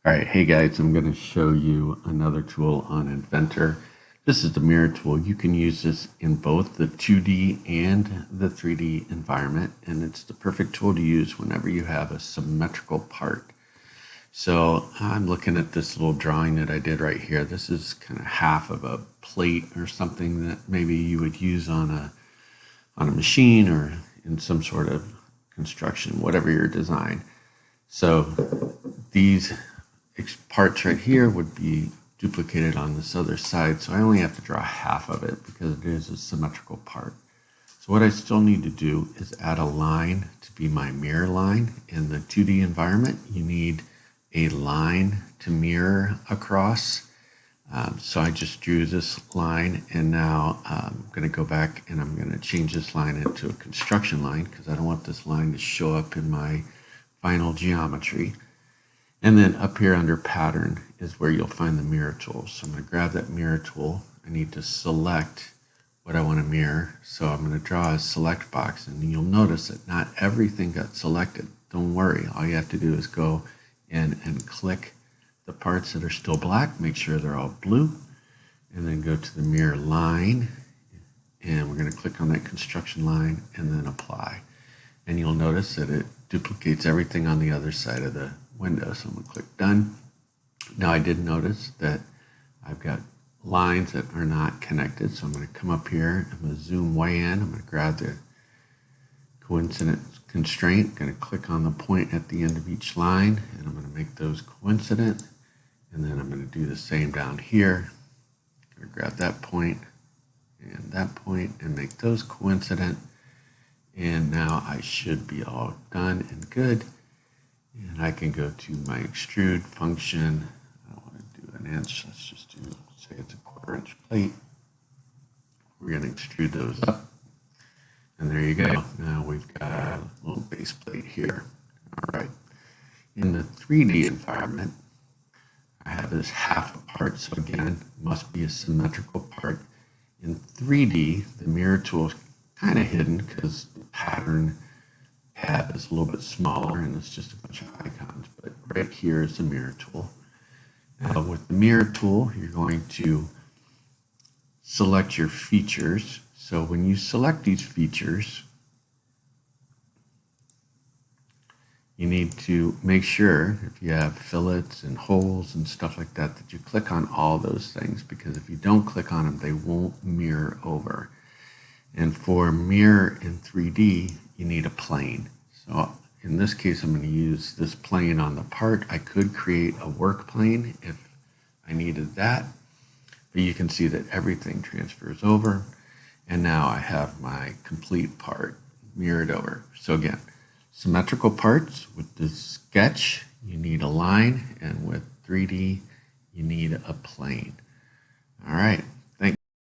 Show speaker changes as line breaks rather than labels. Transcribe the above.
All right, hey guys, I'm going to show you another tool on Inventor. This is the mirror tool. You can use this in both the 2D and the 3D environment, and it's the perfect tool to use whenever you have a symmetrical part. So I'm looking at this little drawing that I did right here. This is kind of half of a plate or something that maybe you would use on a machine or in some sort of construction, whatever your design. So these parts right here would be duplicated on this other side, so I only have to draw half of it because it is a symmetrical part. So what I still need to do is add a line to be my mirror line. In the 2D environment, you need a line to mirror across. So I just drew this line, and now I'm going to go back and I'm going to change this line into a construction line because I don't want this line to show up in my final geometry. And then up here under pattern is where you'll find the mirror tool. So I'm going to grab that mirror tool. I need to select what I want to mirror. So I'm going to draw a select box, and you'll notice that not everything got selected. Don't worry. All you have to do is go in and click the parts that are still black, make sure they're all blue, and then go to the mirror line. And we're going to click on that construction line and then apply. And you'll notice that it duplicates everything on the other side of the window. So I'm going to click done. Now I did notice that I've got lines that are not connected. So I'm going to come up here. I'm going to zoom way in. I'm going to grab the coincident constraint. I'm going to click on the point at the end of each line, and I'm going to make those coincident. And then I'm going to do the same down here. I'm going to grab that point and make those coincident. And now I should be all done and good. And I can go to my extrude function. I don't want to do an inch. Let's just do, say it's a 1/4 inch plate. We're going to extrude those up. And there you go. Now we've got a little base plate here. All right. In the 3D environment, I have this half a part. So again, it must be a symmetrical part. In 3D, the mirror tool is kind of hidden because the pattern tab is a little bit smaller and it's just a bunch of icons, but right here is the mirror tool. Now with the mirror tool, you're going to select your features. So when you select these features, you need to make sure if you have fillets and holes and stuff like that, that you click on all those things, because if you don't click on them, they won't mirror over. And for mirror in 3D, you need a plane. So in this case, I'm going to use this plane on the part. I could create a work plane if I needed that, but you can see that everything transfers over. And now I have my complete part mirrored over. So again, symmetrical parts with the sketch, you need a line, and with 3D, you need a plane. All right.